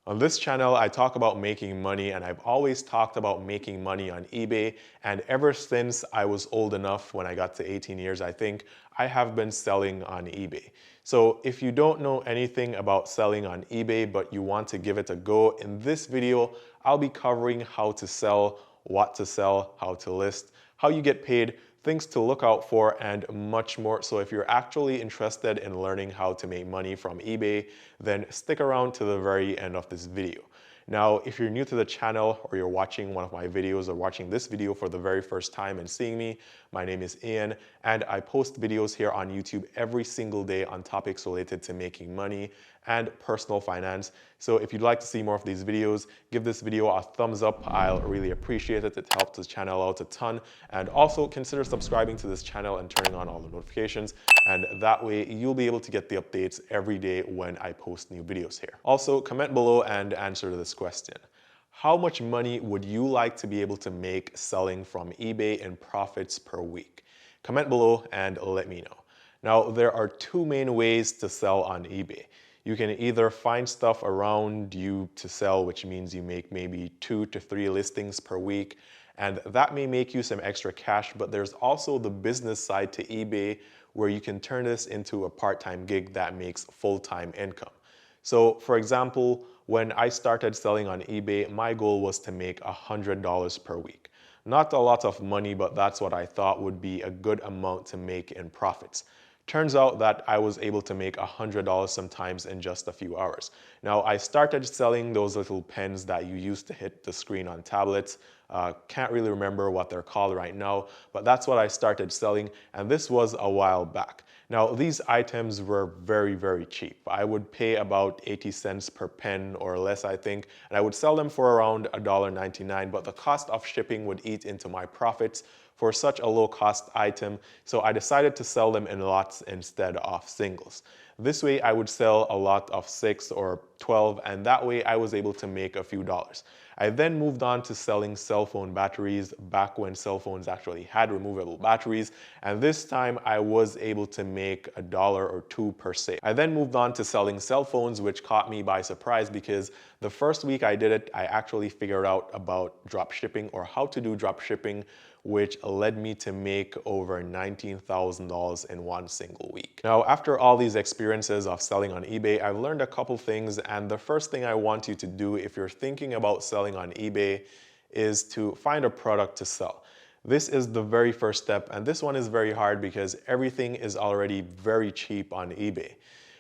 On this channel, I talk about making money, and I've always talked about making money on eBay. And ever since I was old enough, when I got to 18 years, I think, I have been selling on eBay. So if you don't know anything about selling on eBay, but you want to give it a go, in this video, I'll be covering how to sell, what to sell, how to list, how you get paid, things to look out for, and much more. So if you're actually interested in learning how to make money from eBay, then stick around to the very end of this video. Now, if you're new to the channel or you're watching one of my videos or watching this video for the very first time and seeing me, my name is Ian, and I post videos here on YouTube every single day on topics related to making money and personal finance. So if you'd like to see more of these videos, give this video a thumbs up. I'll really appreciate it. It helps the channel out a ton. And also consider subscribing to this channel and turning on all the notifications. And that way you'll be able to get the updates every day when I post new videos here. Also, comment below and answer this question. How much money would you like to be able to make selling from eBay in profits per week? Comment below and let me know. Now, there are two main ways to sell on eBay. You can either find stuff around you to sell, which means you make maybe 2 to 3 listings per week, and that may make you some extra cash, but there's also the business side to eBay where you can turn this into a part-time gig that makes full-time income. So for example, when I started selling on eBay, my goal was to make $100 per week. Not a lot of money, but that's what I thought would be a good amount to make in profits. Turns out that I was able to make $100 sometimes in just a few hours. Now, I started selling those little pens that you use to hit the screen on tablets. Can't really remember what they're called right now, but that's what I started selling, and this was a while back. Now, these items were very, very cheap. I would pay about 80 cents per pen or less, I think, and I would sell them for around $1.99, but the cost of shipping would eat into my profits for such a low cost item, so I decided to sell them in lots instead of singles. This way I would sell a lot of 6 or 12, and that way I was able to make a few dollars. I then moved on to selling cell phone batteries back when cell phones actually had removable batteries, and this time I was able to make $1 or $2 per sale. I then moved on to selling cell phones, which caught me by surprise because the first week I did it, I actually figured out about drop shipping or how to do drop shipping, which led me to make over $19,000 in one single week. Now, after all these experiences of selling on eBay, I've learned a couple things, and the first thing I want you to do if you're thinking about selling on eBay is to find a product to sell. This is the very first step, and this one is very hard because everything is already very cheap on eBay.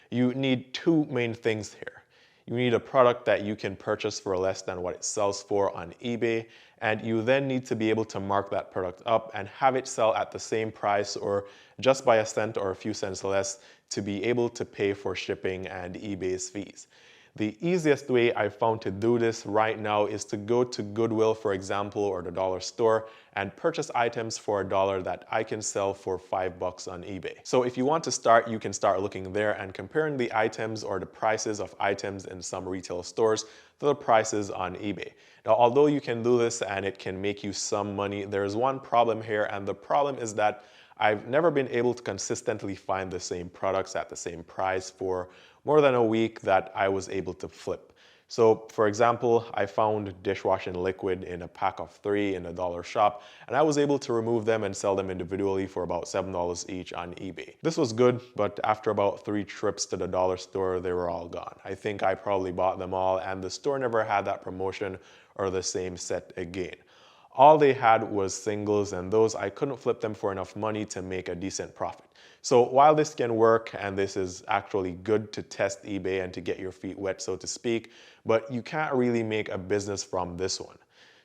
You need two main things here. You need a product that you can purchase for less than what it sells for on eBay, and you then need to be able to mark that product up and have it sell at the same price or just by a cent or a few cents less to be able to pay for shipping and eBay's fees. The easiest way I've found to do this right now is to go to Goodwill, for example, or the dollar store and purchase items for $1 that I can sell for $5 on eBay. So if you want to start, you can start looking there and comparing the items or the prices of items in some retail stores to the prices on eBay. Now, although you can do this and it can make you some money, there is one problem here, and the problem is that I've never been able to consistently find the same products at the same price for more than a week that I was able to flip. So for example, I found dishwashing liquid in a pack of 3 in a dollar shop, and I was able to remove them and sell them individually for about $7 each on eBay. This was good, but after about 3 trips to the dollar store, they were all gone. I think I probably bought them all, and the store never had that promotion or the same set again. All they had was singles, and those I couldn't flip them for enough money to make a decent profit. So while this can work, and this is actually good to test eBay and to get your feet wet, so to speak, but you can't really make a business from this one.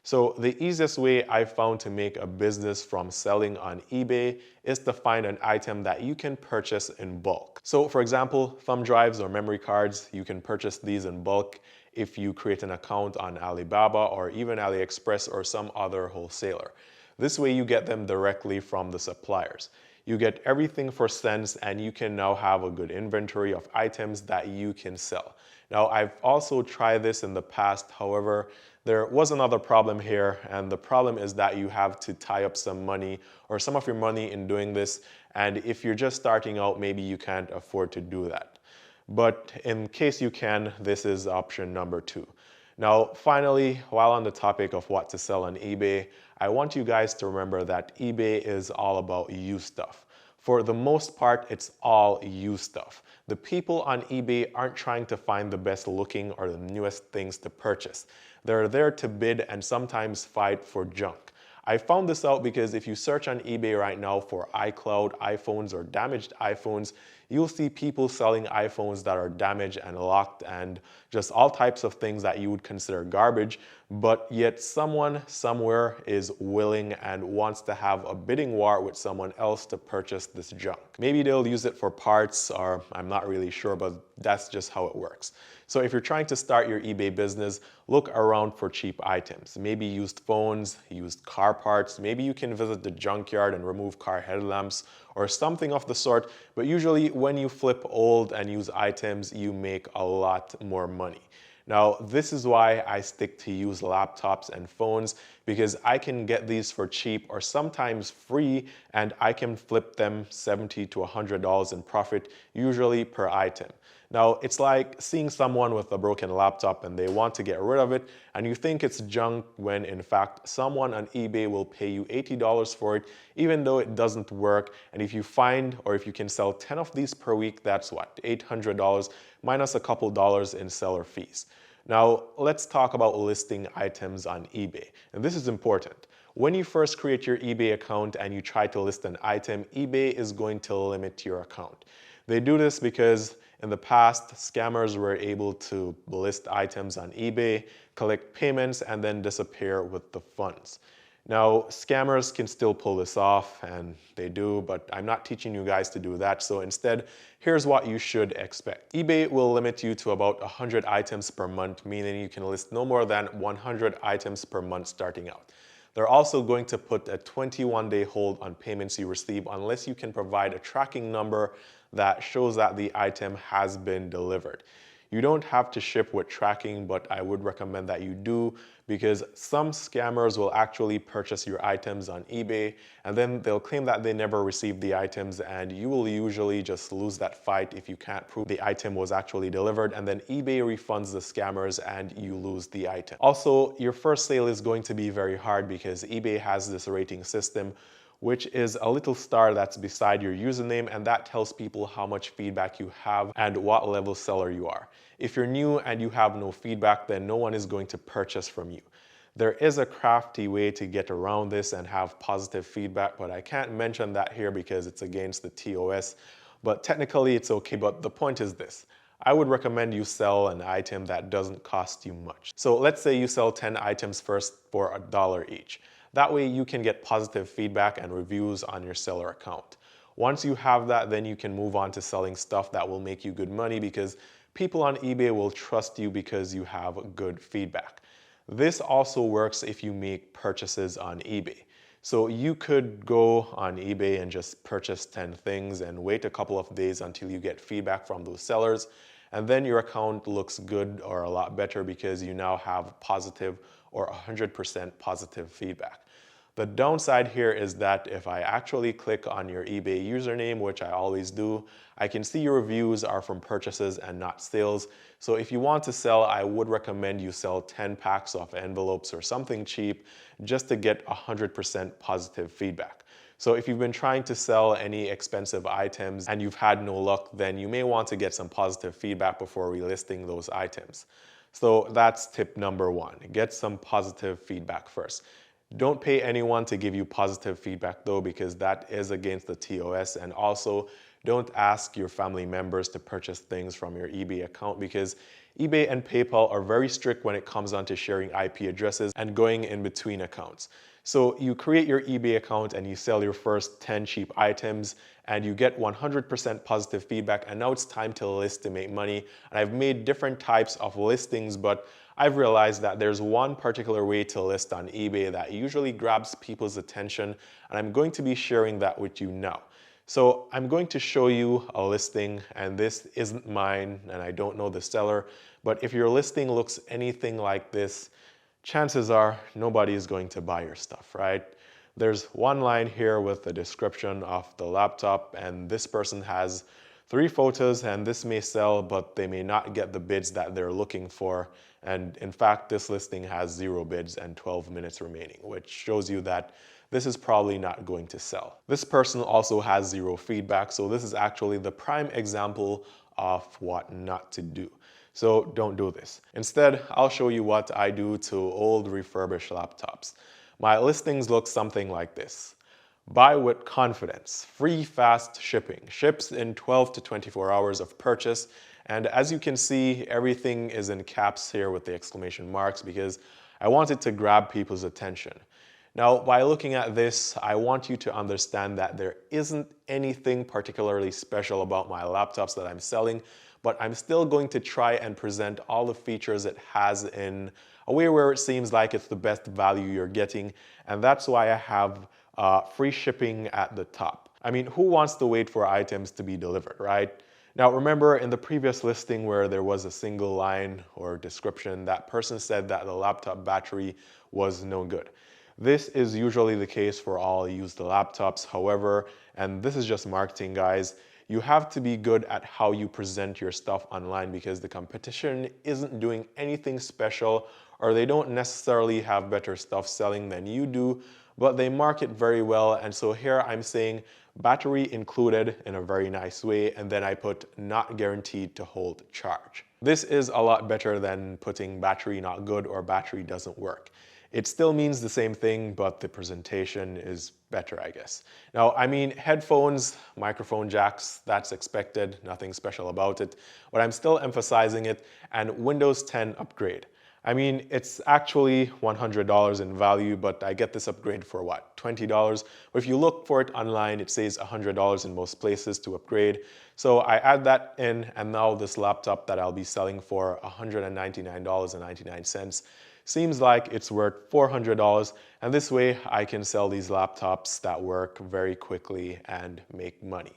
So the easiest way I've found to make a business from selling on eBay is to find an item that you can purchase in bulk. So for example, thumb drives or memory cards, you can purchase these in bulk if you create an account on Alibaba or even AliExpress or some other wholesaler. This way you get them directly from the suppliers. You get everything for cents, and you can now have a good inventory of items that you can sell. Now, I've also tried this in the past. However, there was another problem here, and the problem is that you have to tie up some money or some of your money in doing this, and if you're just starting out, maybe you can't afford to do that. But in case you can, this is option number 2. Now, finally, while on the topic of what to sell on eBay, I want you guys to remember that eBay is all about used stuff. For the most part, it's all used stuff. The people on eBay aren't trying to find the best looking or the newest things to purchase. They're there to bid and sometimes fight for junk. I found this out because if you search on eBay right now for iCloud iPhones or damaged iPhones, you'll see people selling iPhones that are damaged and locked and just all types of things that you would consider garbage, but yet someone somewhere is willing and wants to have a bidding war with someone else to purchase this junk. Maybe they'll use it for parts, or I'm not really sure, but that's just how it works. So if you're trying to start your eBay business, look around for cheap items. Maybe used phones, used car parts. Maybe you can visit the junkyard and remove car headlamps or something of the sort. But usually when you flip old and used items, you make a lot more money. Now, this is why I stick to used laptops and phones, because I can get these for cheap or sometimes free, and I can flip them $70 to $100 in profit, usually per item. Now, it's like seeing someone with a broken laptop and they want to get rid of it, and you think it's junk when in fact someone on eBay will pay you $80 for it, even though it doesn't work. And if you find, or if you can sell 10 of these per week, that's what, $800 minus a couple dollars in seller fees. Now, let's talk about listing items on eBay. And this is important. When you first create your eBay account and you try to list an item, eBay is going to limit your account. They do this because in the past, scammers were able to list items on eBay, collect payments, and then disappear with the funds. Now, scammers can still pull this off, and they do, but I'm not teaching you guys to do that. So instead, here's what you should expect. eBay will limit you to about 100 items per month, meaning you can list no more than 100 items per month starting out. They're also going to put a 21-day hold on payments you receive unless you can provide a tracking number that shows that the item has been delivered. You don't have to ship with tracking, but I would recommend that you do, because some scammers will actually purchase your items on eBay and then they'll claim that they never received the items, and you will usually just lose that fight if you can't prove the item was actually delivered, and then eBay refunds the scammers and you lose the item. Also, your first sale is going to be very hard because eBay has this rating system, which is a little star that's beside your username, and that tells people how much feedback you have and what level seller you are. If you're new and you have no feedback, then no one is going to purchase from you. There is a crafty way to get around this and have positive feedback, but I can't mention that here because it's against the TOS. But technically it's okay, but the point is this. I would recommend you sell an item that doesn't cost you much. So let's say you sell 10 items first for $1 each. That way you can get positive feedback and reviews on your seller account. Once you have that, then you can move on to selling stuff that will make you good money, because people on eBay will trust you because you have good feedback. This also works if you make purchases on eBay. So you could go on eBay and just purchase 10 things and wait a couple of days until you get feedback from those sellers, and then your account looks good or a lot better because you now have positive or 100% positive feedback. The downside here is that if I actually click on your eBay username, which I always do, I can see your reviews are from purchases and not sales. So if you want to sell, I would recommend you sell 10 packs of envelopes or something cheap just to get 100% positive feedback. So if you've been trying to sell any expensive items and you've had no luck, then you may want to get some positive feedback before relisting those items. So that's tip number 1, get some positive feedback first. Don't pay anyone to give you positive feedback though, because that is against the TOS. And also, don't ask your family members to purchase things from your eBay account, because eBay and PayPal are very strict when it comes down to sharing IP addresses and going in between accounts. So you create your eBay account and you sell your first 10 cheap items and you get 100% positive feedback, and now it's time to list to make money. And I've made different types of listings, but I've realized that there's one particular way to list on eBay that usually grabs people's attention, and I'm going to be sharing that with you now. So I'm going to show you a listing, and this isn't mine and I don't know the seller, but if your listing looks anything like this, chances are nobody is going to buy your stuff, right? There's one line here with the description of the laptop, and this person has 3 photos and this may sell, but they may not get the bids that they're looking for. And in fact, this listing has 0 bids and 12 minutes remaining, which shows you that this is probably not going to sell. This person also has 0 feedback, so this is actually the prime example of what not to do. So don't do this. Instead, I'll show you what I do to old refurbished laptops. My listings look something like this. Buy with confidence, free fast shipping, ships in 12 to 24 hours of purchase. And as you can see, everything is in caps here with the exclamation marks because I want it to grab people's attention. Now, by looking at this, I want you to understand that there isn't anything particularly special about my laptops that I'm selling, but I'm still going to try and present all the features it has in a way where it seems like it's the best value you're getting. And that's why I have free shipping at the top. I mean, who wants to wait for items to be delivered, right? Now, remember in the previous listing where there was a single line or description, that person said that the laptop battery was no good. This is usually the case for all used laptops. However, and this is just marketing, guys, you have to be good at how you present your stuff online because the competition isn't doing anything special, or they don't necessarily have better stuff selling than you do, but they market very well. And so here I'm saying battery included in a very nice way, and then I put not guaranteed to hold charge. This is a lot better than putting battery not good or battery doesn't work. It still means the same thing, but the presentation is better, I guess. Now, I mean, headphones, microphone jacks, that's expected, nothing special about it, but I'm still emphasizing it, and Windows 10 upgrade. I mean, it's actually $100 in value, but I get this upgrade for what, $20? But if you look for it online, it says $100 in most places to upgrade. So I add that in, and now this laptop that I'll be selling for $199.99 seems like it's worth $400, and this way I can sell these laptops that work very quickly and make money.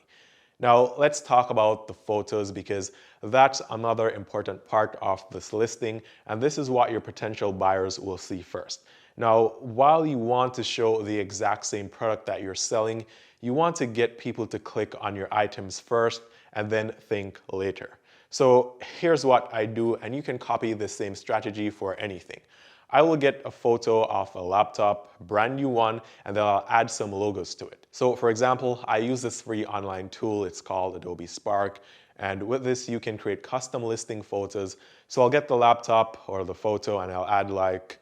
Now let's talk about the photos because that's another important part of this listing, and this is what your potential buyers will see first. Now, while you want to show the exact same product that you're selling, you want to get people to click on your items first and then think later. So here's what I do, and you can copy the same strategy for anything. I will get a photo of a laptop, brand new one, and then I'll add some logos to it. So for example, I use this free online tool, it's called Adobe Spark, and with this you can create custom listing photos. So I'll get the laptop or the photo and I'll add like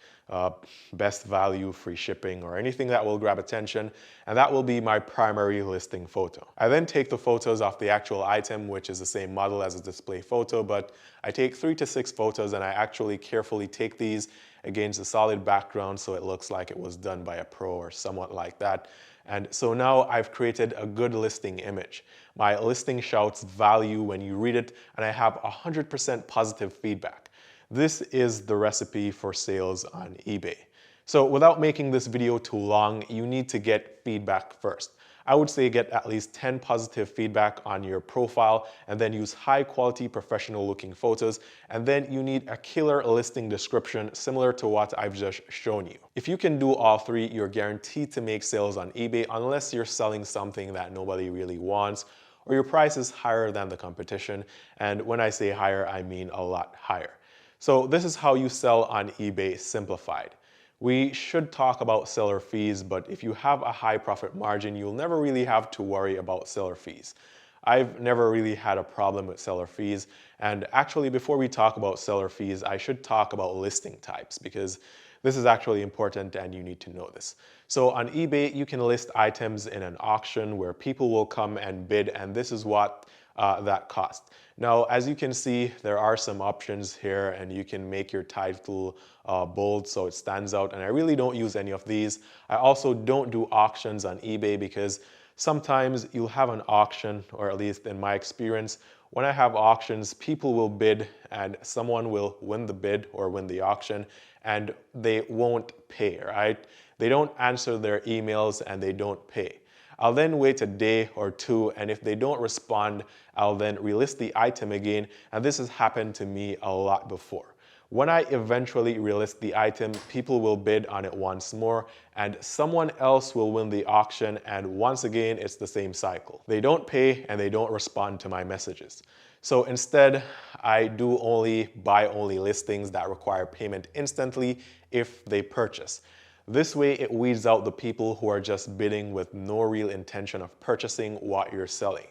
best value, free shipping, or anything that will grab attention, and that will be my primary listing photo. I then take the photos of the actual item, which is the same model as a display photo, but I take 3 to 6 photos and I actually carefully take these against a solid background so it looks like it was done by a pro or somewhat like that. And so now I've created a good listing image. My listing shouts value when you read it, and I have 100% positive feedback. This is the recipe for sales on eBay. So without making this video too long, you need to get feedback first. I would say get at least 10 positive feedback on your profile, and then use high quality professional looking photos, and then you need a killer listing description similar to what I've just shown you. If you can do all 3, you're guaranteed to make sales on eBay unless you're selling something that nobody really wants or your price is higher than the competition, and when I say higher, I mean a lot higher. So this is how you sell on eBay simplified. We should talk about seller fees, but if you have a high profit margin, you'll never really have to worry about seller fees. I've never really had a problem with seller fees. And actually, before we talk about seller fees, I should talk about listing types because this is actually important and you need to know this. So on eBay, you can list items in an auction where people will come and bid, and this is what that cost. Now, as you can see, there are some options here, and you can make your title bold so it stands out, and I really don't use any of these. I also don't do auctions on eBay because sometimes you'll have an auction, or at least in my experience, when I have auctions, people will bid and someone will win the bid or win the auction and they won't pay, right? They don't answer their emails and they don't pay. I'll then wait a day or 2, and if they don't respond, I'll then relist the item again, and this has happened to me a lot before. When I eventually relist the item, people will bid on it once more and someone else will win the auction, and once again it's the same cycle. They don't pay and they don't respond to my messages. So instead, I do buy only listings that require payment instantly if they purchase. This way it weeds out the people who are just bidding with no real intention of purchasing what you're selling.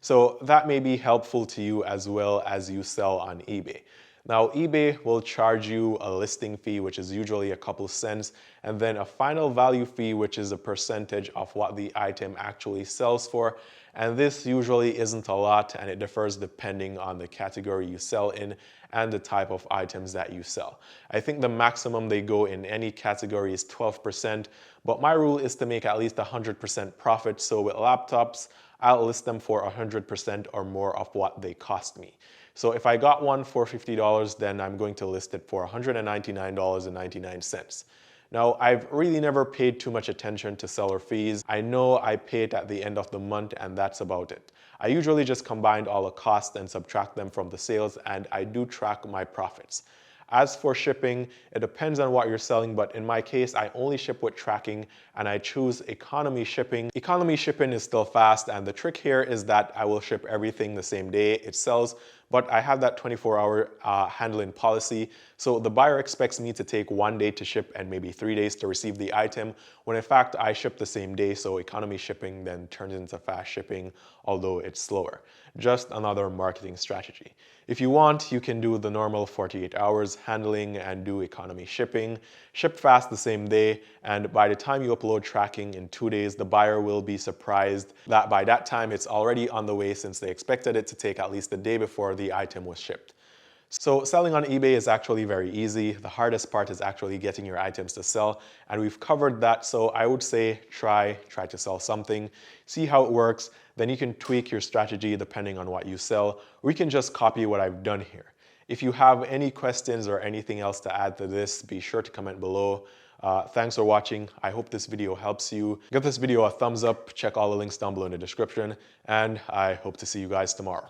So that may be helpful to you as well as you sell on eBay. Now, eBay will charge you a listing fee, which is usually a couple cents, and then a final value fee, which is a percentage of what the item actually sells for. And this usually isn't a lot, and it differs depending on the category you sell in and the type of items that you sell. I think the maximum they go in any category is 12%, but my rule is to make at least 100% profit. So with laptops, I'll list them for 100% or more of what they cost me. So if I got one for $50, then I'm going to list it for $199.99. Now, I've really never paid too much attention to seller fees. I know I pay it at the end of the month and that's about it. I usually just combine all the costs and subtract them from the sales, and I do track my profits. As for shipping, it depends on what you're selling, but in my case, I only ship with tracking and I choose economy shipping. Economy shipping is still fast, and the trick here is that I will ship everything the same day it sells, but I have that 24-hour handling policy. So the buyer expects me to take 1 day to ship and maybe 3 days to receive the item, when in fact I ship the same day. So economy shipping then turns into fast shipping, although it's slower. Just another marketing strategy. If you want, you can do the normal 48 hours handling and do economy shipping. Ship fast the same day, and by the time you upload tracking in 2 days, the buyer will be surprised that by that time it's already on the way, since they expected it to take at least a day before the item was shipped. So selling on eBay is actually very easy. The hardest part is actually getting your items to sell, and we've covered that. So I would say try to sell something, see how it works, then you can tweak your strategy depending on what you sell, or you can just copy what I've done here. If you have any questions or anything else to add to this, be sure to comment below. Thanks for watching. I hope this video helps you. Give this video a thumbs up, check all the links down below in the description, and I hope to see you guys tomorrow.